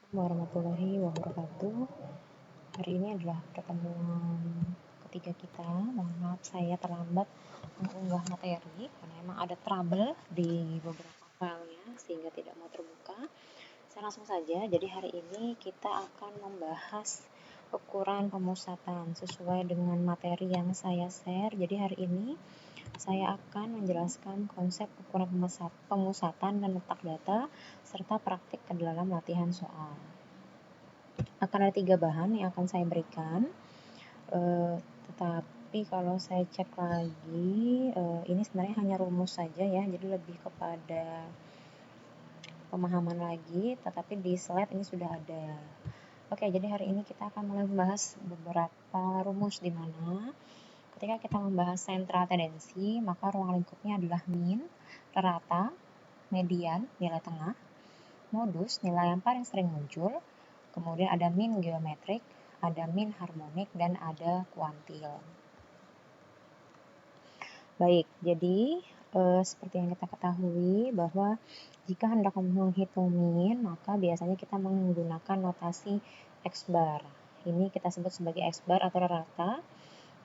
Assalamualaikum warahmatullahi wabarakatuh. Hari ini adalah pertemuan ketiga kita. Mohon maaf saya terlambat mengunggah materi karena memang ada trouble di beberapa filenya sehingga tidak mau terbuka. Saya langsung saja. Jadi hari ini kita akan membahas ukuran pemusatan sesuai dengan materi yang saya share. Jadi hari ini saya akan menjelaskan konsep ukuran pemusatan dan letak data serta praktik ke dalam latihan soal. Akan ada 3 bahan yang akan saya berikan, tetapi kalau saya cek lagi, ini sebenarnya hanya rumus saja ya, jadi lebih kepada pemahaman lagi, tetapi di slide ini sudah ada. Oke, jadi hari ini kita akan mulai membahas beberapa rumus di mana ketika kita membahas sentra tendensi, maka ruang lingkupnya adalah min, rata, median, nilai tengah, modus, nilai yang paling sering muncul, kemudian ada min geometrik, ada min harmonik, dan ada kuantil. Baik, jadi seperti yang kita ketahui bahwa jika hendak menghitung min, maka biasanya kita menggunakan notasi X-bar. Ini kita sebut sebagai X-bar atau rata,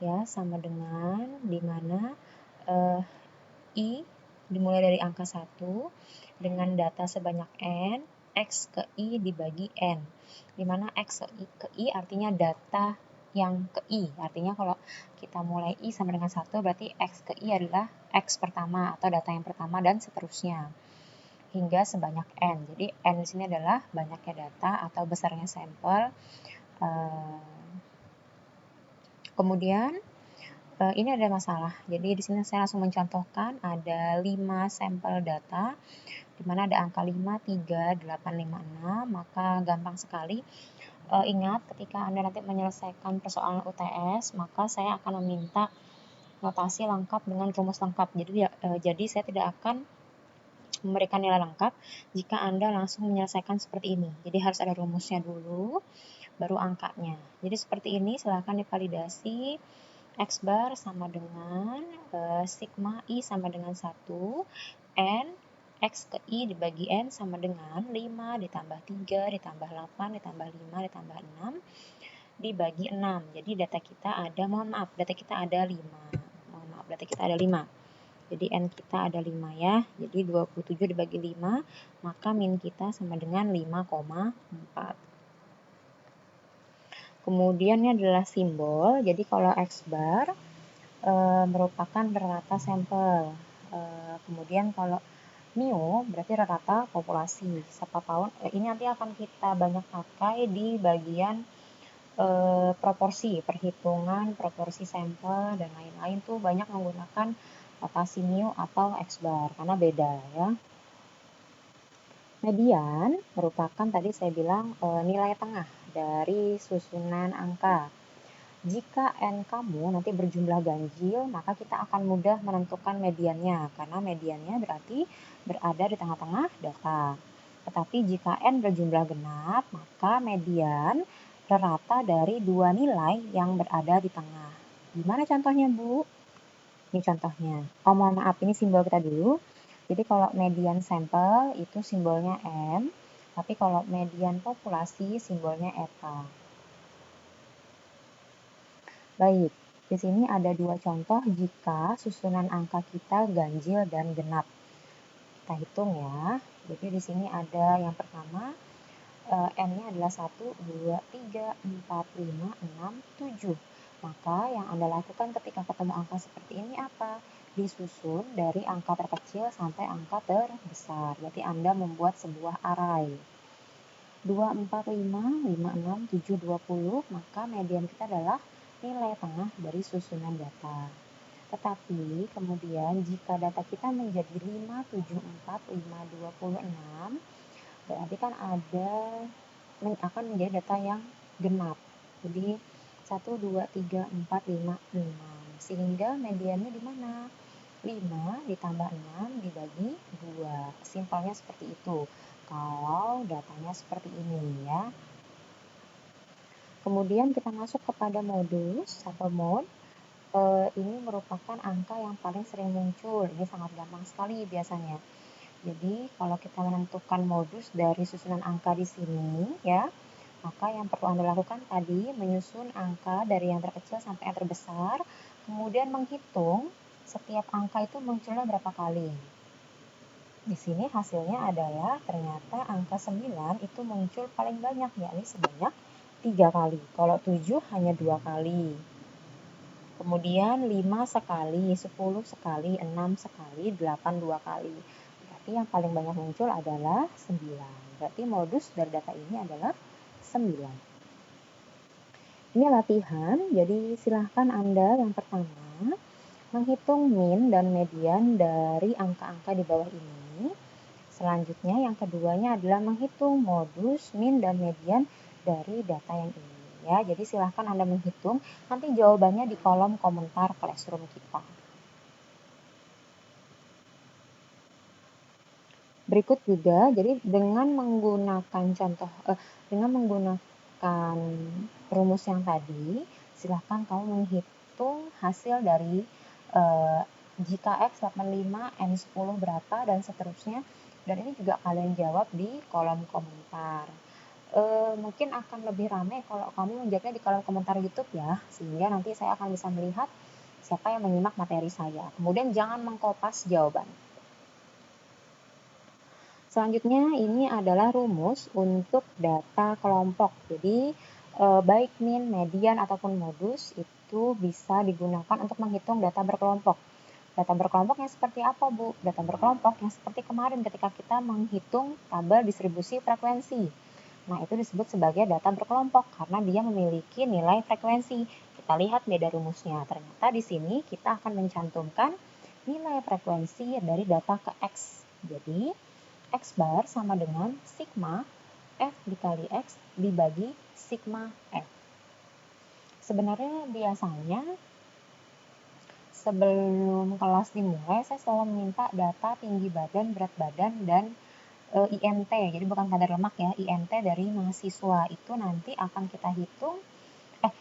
ya, sama dengan dimana I dimulai dari angka 1 dengan data sebanyak N, X ke I dibagi N. Dimana X ke I artinya data yang ke I. Artinya kalau kita mulai I sama dengan 1 berarti X ke I adalah X pertama atau data yang pertama dan seterusnya. Hingga sebanyak N. Jadi N di sini adalah banyaknya data atau besarnya sampel. Kemudian ini ada masalah. Jadi di sini saya langsung mencontohkan ada 5 sampel data di mana ada angka 5, 3, 8, 5, 6, maka gampang sekali. Ingat ketika Anda nanti menyelesaikan persoalan UTS, maka saya akan meminta notasi lengkap dengan rumus lengkap. Jadi saya tidak akan memberikan nilai lengkap jika Anda langsung menyelesaikan seperti ini. Jadi harus ada rumusnya dulu, baru angkanya. Jadi seperti ini, silahkan divalidasi. X bar sama dengan sigma I sama dengan 1, N, X ke I dibagi N sama dengan 5 ditambah 3 ditambah 8 ditambah 5 ditambah 6 dibagi 6. Jadi data kita ada, data kita ada 5. Jadi N kita ada 5 ya. Jadi 27 dibagi 5, maka min kita sama dengan 5,4. Kemudian ini adalah simbol. Jadi kalau X bar merupakan rata sampel. Kemudian kalau mu berarti rata populasi. Siapa tahu ini nanti akan kita banyak pakai di bagian proporsi, perhitungan proporsi sampel dan lain-lain tuh banyak menggunakan notasi mu atau X bar karena beda ya. Median merupakan tadi saya bilang nilai tengah dari susunan angka. Jika N kamu nanti berjumlah ganjil, maka kita akan mudah menentukan mediannya, karena mediannya berarti berada di tengah-tengah data. Tetapi jika N berjumlah genap, maka median rata dari dua nilai yang berada di tengah. Gimana contohnya, Bu? Ini contohnya. Oh, mohon maaf, ini simbol kita dulu. Jadi kalau median sampel itu simbolnya M, tapi kalau median populasi simbolnya eta. Baik, di sini ada dua contoh jika susunan angka kita ganjil dan genap. Kita hitung ya. Jadi di sini ada yang pertama, N-nya adalah 1, 2, 3, 4, 5, 6, 7. Maka yang Anda lakukan ketika ketemu angka seperti ini apa? Disusun dari angka terkecil sampai angka terbesar. Berarti Anda membuat sebuah array. 2, 4, 5, 5, 6, 7, 20. Maka median kita adalah nilai tengah dari susunan data. Tetapi kemudian jika data kita menjadi 5, 7, 4, 5, 26, berarti kan akan menjadi data yang genap. Jadi 1, 2, 3, 4, 5, 6. Sehingga mediannya di mana? 5 ditambah 6 dibagi 2. Simpelnya seperti itu. Kalau datanya seperti ini ya. Kemudian kita masuk kepada modus atau mode. Ini merupakan angka yang paling sering muncul. Ini sangat gampang sekali biasanya. Jadi kalau kita menentukan modus dari susunan angka di sini ya, maka yang perlu Anda lakukan tadi menyusun angka dari yang terkecil sampai yang terbesar, kemudian menghitung setiap angka itu munculnya berapa kali. Di sini hasilnya adalah ternyata angka 9 itu muncul paling banyak, yakni sebanyak 3 kali. Kalau 7 hanya 2 kali. Kemudian 5 sekali, 10 sekali, 6 sekali, 8 2 kali. Berarti yang paling banyak muncul adalah 9. Berarti modus dari data ini adalah 9. Ini latihan, jadi silahkan Anda yang pertama menghitung min dan median dari angka-angka di bawah ini. Selanjutnya yang keduanya adalah menghitung modus, min, dan median dari data yang ini. Ya, jadi silahkan Anda menghitung, nanti jawabannya di kolom komentar Classroom kita. Berikut juga, jadi dengan menggunakan rumus yang tadi, silahkan kamu menghitung hasil dari jika X 85, N 10 berapa, dan seterusnya. Dan ini juga kalian jawab di kolom komentar. Mungkin akan lebih ramai kalau kamu menjawabnya di kolom komentar YouTube ya, sehingga nanti saya akan bisa melihat siapa yang menyimak materi saya. Kemudian jangan mengkopas jawaban. Selanjutnya ini adalah rumus untuk data kelompok. Jadi baik min, median, ataupun modus itu bisa digunakan untuk menghitung data berkelompok. Data berkelompok yang seperti apa, Bu? Data berkelompok yang seperti kemarin ketika kita menghitung tabel distribusi frekuensi. Nah, itu disebut sebagai data berkelompok karena dia memiliki nilai frekuensi. Kita lihat beda rumusnya. Ternyata di sini kita akan mencantumkan nilai frekuensi dari data ke X. Jadi, X bar sama dengan sigma F dikali X dibagi sigma F. Sebenarnya biasanya sebelum kelas dimulai, saya selalu meminta data tinggi badan, berat badan, dan IMT. Jadi bukan kadar lemak ya, IMT dari mahasiswa. Itu nanti akan kita hitung,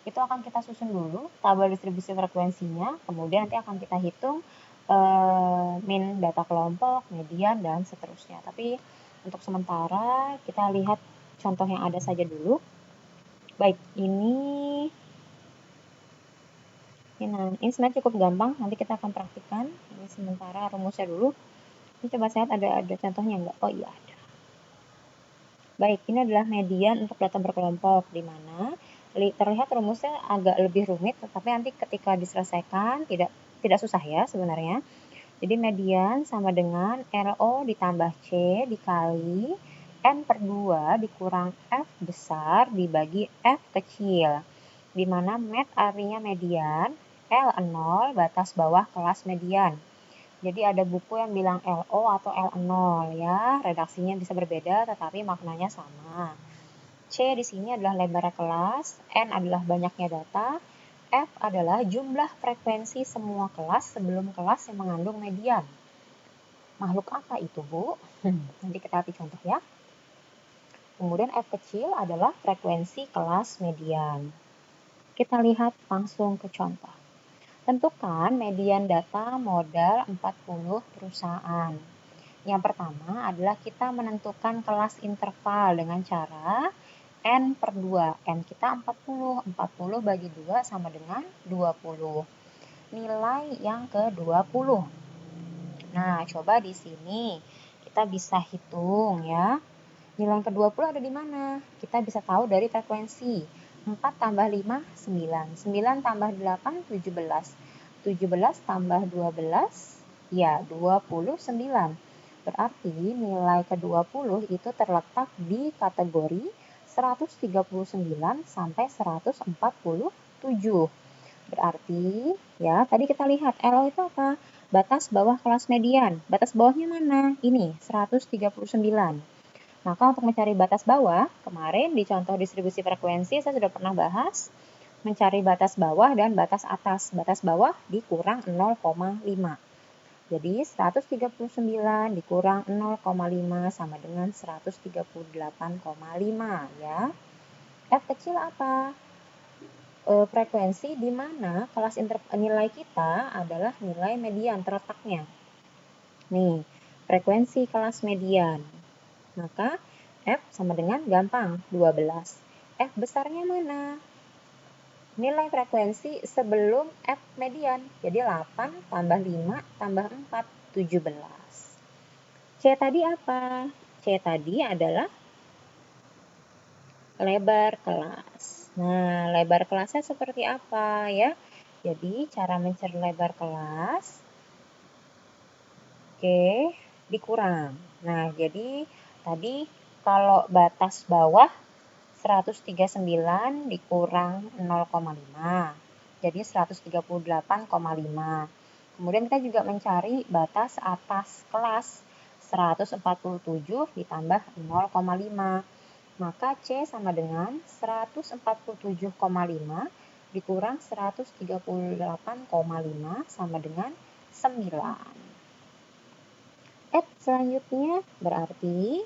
itu akan kita susun dulu tabel distribusi frekuensinya, kemudian nanti akan kita hitung min data kelompok, median, dan seterusnya. Tapi untuk sementara kita lihat contoh yang ada saja dulu. Baik, ini sebenarnya cukup gampang, nanti kita akan praktikkan. Ini sementara rumusnya dulu. Ini coba saya lihat ada contohnya enggak? Oh iya ada. Baik, ini adalah median untuk data berkelompok, di mana terlihat rumusnya agak lebih rumit, tetapi nanti ketika diselesaikan tidak susah ya sebenarnya. Jadi median sama dengan LO ditambah C dikali N per 2 dikurang F besar dibagi F kecil. Di mana med artinya median, L0 batas bawah kelas median. Jadi ada buku yang bilang LO atau L0 ya, redaksinya bisa berbeda tetapi maknanya sama. C di sini adalah lebar kelas, N adalah banyaknya data, F adalah jumlah frekuensi semua kelas sebelum kelas yang mengandung median. Makhluk apa itu, Bu? Nanti kita lihat contoh ya. Kemudian F kecil adalah frekuensi kelas median. Kita lihat langsung ke contoh. Tentukan median data modal 40 perusahaan. Yang pertama adalah kita menentukan kelas interval dengan cara N per 2. N kita 40. 40 bagi 2 sama dengan 20. Nilai yang ke-20. Nah, coba di sini kita bisa hitung ya. Nilai yang ke-20 ada di mana? Kita bisa tahu dari frekuensi. 4 tambah 5, 9. 9 tambah 8, 17. 17 tambah 12, ya 29. Berarti nilai ke-20 itu terletak di kategori 139 sampai 147. Berarti, ya, tadi kita lihat LO itu apa? Batas bawah kelas median. Batas bawahnya mana? Ini, 139. Maka untuk mencari batas bawah, kemarin di contoh distribusi frekuensi saya sudah pernah bahas mencari batas bawah dan batas atas. Batas bawah dikurang 0,5. Jadi 139 dikurang 0,5 sama dengan 138,5 ya. F kecil apa? Frekuensi di mana kelas nilai kita adalah nilai median terletaknya. Nih, frekuensi kelas median. Maka F sama dengan gampang, 12. F besarnya mana? Nilai frekuensi sebelum F median. Jadi 8 tambah 5 tambah 4, 17. C tadi apa? C tadi adalah lebar kelas. Nah, lebar kelasnya seperti apa ya? Jadi, cara mencari lebar kelas, oke, dikurang. Nah, jadi tadi kalau batas bawah 139 dikurang 0,5. Jadi 138,5. Kemudian kita juga mencari batas atas kelas 147 ditambah 0,5. Maka C sama dengan 147,5 dikurang 138,5 sama dengan 9. Selanjutnya berarti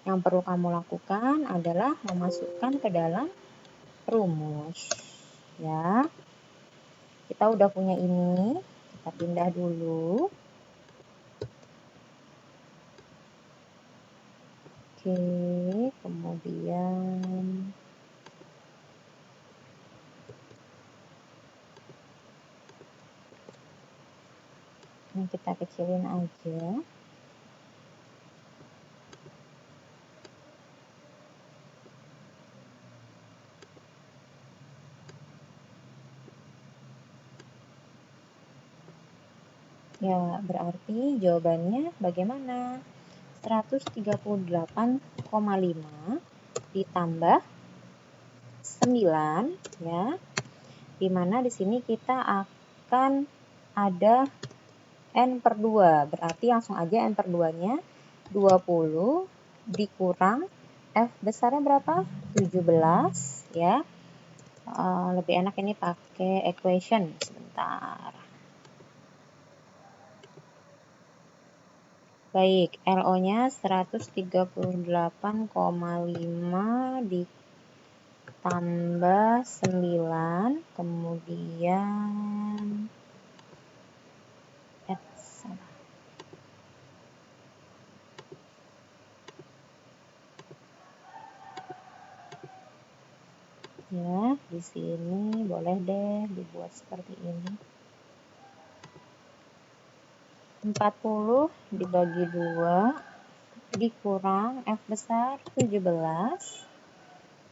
yang perlu kamu lakukan adalah memasukkan ke dalam rumus. Ya. Kita udah punya ini, kita pindah dulu. Oke, kemudian ini kita kecilin aja. Ya, berarti jawabannya bagaimana? 138,5 ditambah 9 ya. Dimana di sini kita akan ada N per 2. Berarti langsung aja N per 2-nya 20 dikurang F besarnya berapa? 17 ya. Lebih enak ini pakai equation sebentar. Baik, LO-nya 138,5 ditambah 9, kemudian X. Ya, di sini boleh deh dibuat seperti ini. 40 dibagi 2 dikurang F besar 17,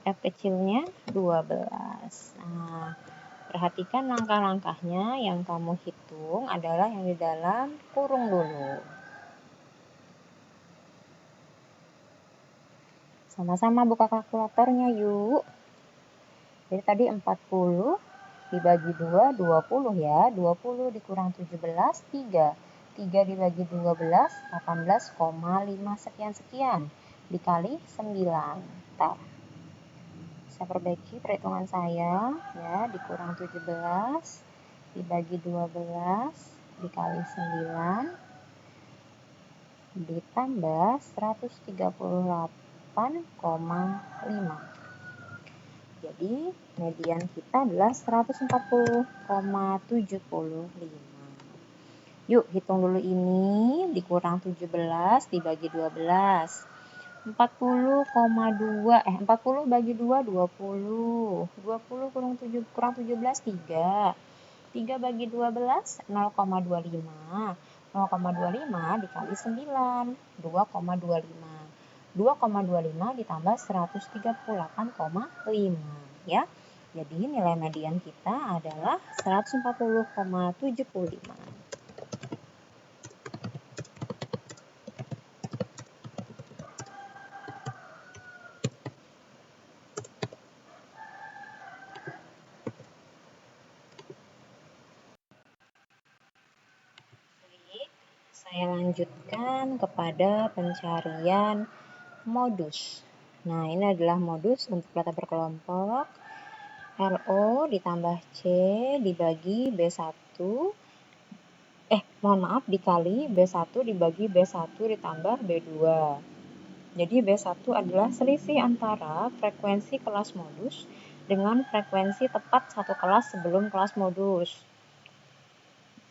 F kecilnya 12. Nah, perhatikan langkah-langkahnya, yang kamu hitung adalah yang di dalam kurung dulu. Sama-sama buka kalkulatornya yuk. Jadi tadi 40 dibagi 2, 20 ya. 20 dikurang 17, 3. 3 dibagi 12, 18,5 sekian-sekian. Dikali 9. Ntar. Saya perbaiki perhitungan saya. Ya, dikurang 17, dibagi 12, dikali 9, ditambah 138,5. Jadi, median kita adalah 140,75. Yuk, hitung dulu ini. Dikurang 17, dibagi 12. 40 bagi 2, 20. 20 kurang 17, 3. 3 bagi 12, 0,25. 0,25 dikali 9, 2,25. 2,25 ditambah 138,5 ya. Jadi nilai median kita adalah 140,75. Baik, saya lanjutkan kepada pencarian modus. Nah, ini adalah modus untuk data berkelompok. LO ditambah C dibagi B1. Dikali B1 dibagi B1 ditambah B2. Jadi B1 adalah selisih antara frekuensi kelas modus dengan frekuensi tepat satu kelas sebelum kelas modus.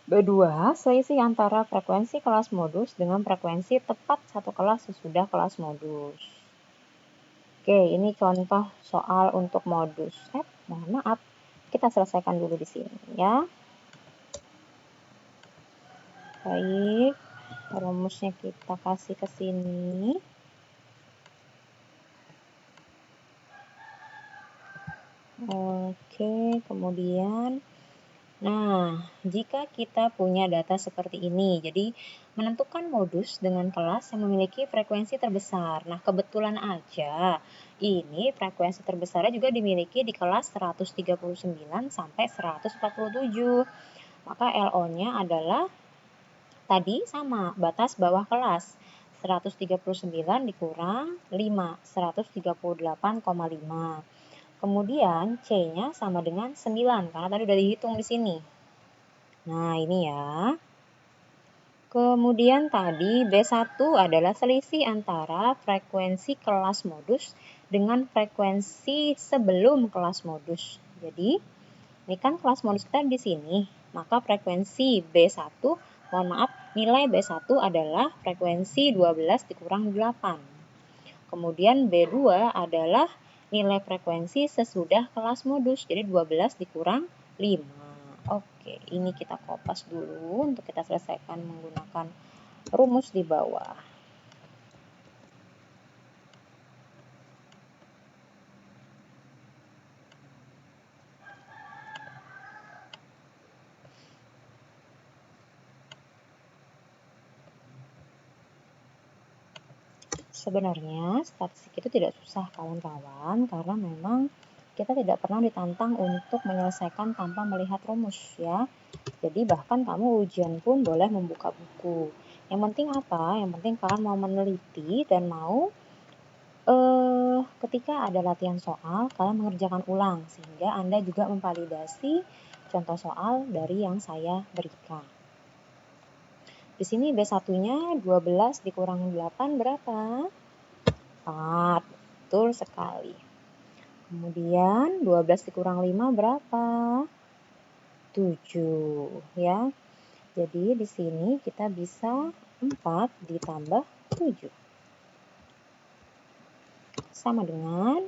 B2, selisih antara frekuensi kelas modus dengan frekuensi tepat satu kelas sesudah kelas modus. Oke, ini contoh soal untuk modus. Mohon maaf, kita selesaikan dulu di sini ya. Baik, rumusnya kita kasih ke sini. Oke, kemudian jika kita punya data seperti ini, jadi menentukan modus dengan kelas yang memiliki frekuensi terbesar. Nah, kebetulan aja ini frekuensi terbesarnya juga dimiliki di kelas 139 sampai 147. Maka LO-nya adalah tadi sama, batas bawah kelas. 139 dikurang 5, 138,5. Kemudian C-nya sama dengan 9, karena tadi udah dihitung di sini. Nah, ini ya. Kemudian tadi B1 adalah selisih antara frekuensi kelas modus dengan frekuensi sebelum kelas modus. Jadi, ini kan kelas modus kita di sini. Maka frekuensi B1, mohon maaf, nilai B1 adalah frekuensi 12 dikurang 8. Kemudian B2 adalah nilai frekuensi sesudah kelas modus, jadi 12 dikurang 5. Oke, ini kita kopas dulu untuk kita selesaikan menggunakan rumus di bawah. Sebenarnya statistik itu tidak susah kawan-kawan, karena memang kita tidak pernah ditantang untuk menyelesaikan tanpa melihat rumus ya. Jadi bahkan kamu ujian pun boleh membuka buku. Yang penting apa? Yang penting kalian mau meneliti dan mau ketika ada latihan soal, kalian mengerjakan ulang sehingga Anda juga memvalidasi contoh soal dari yang saya berikan. Di sini B1-nya 12 dikurang 8 berapa? 4. Betul sekali. Kemudian 12 dikurang 5 berapa? 7 ya. Jadi di sini kita bisa 4 ditambah 7. Sama dengan,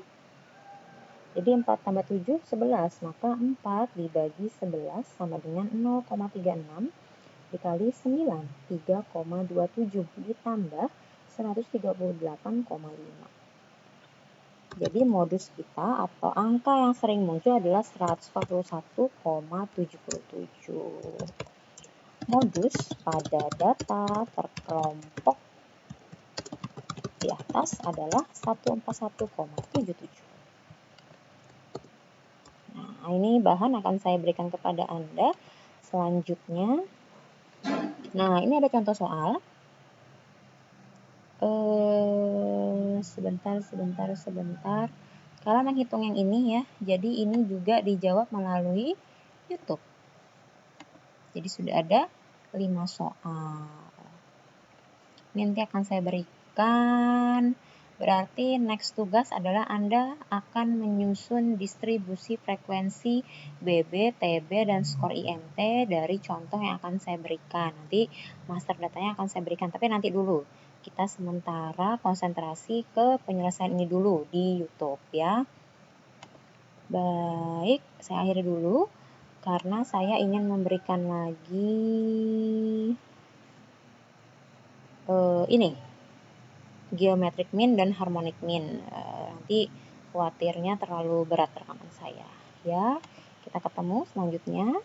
jadi 4 tambah 7, 11. Maka 4 dibagi 11 sama dengan 0,36 dikali 9, 3,27 ditambah 138,5. Jadi modus kita atau angka yang sering muncul adalah 141,77. Modus pada data terkelompok di atas adalah 141,77. Nah, ini bahan akan saya berikan kepada Anda. Selanjutnya, nah ini ada contoh soal. Sebentar. Kalian menghitung yang ini ya. Jadi ini juga dijawab melalui YouTube. Jadi sudah ada 5 soal. Ini nanti akan saya berikan. Berarti next tugas adalah Anda akan menyusun distribusi frekuensi BB, TB, dan skor IMT dari contoh yang akan saya berikan. Nanti master datanya akan saya berikan, tapi nanti dulu. Kita sementara konsentrasi ke penyelesaian ini dulu di YouTube ya. Baik, saya akhiri dulu karena saya ingin memberikan lagi ini geometric mean dan harmonic mean. Nanti khawatirnya terlalu berat rekaman saya ya. Kita ketemu selanjutnya.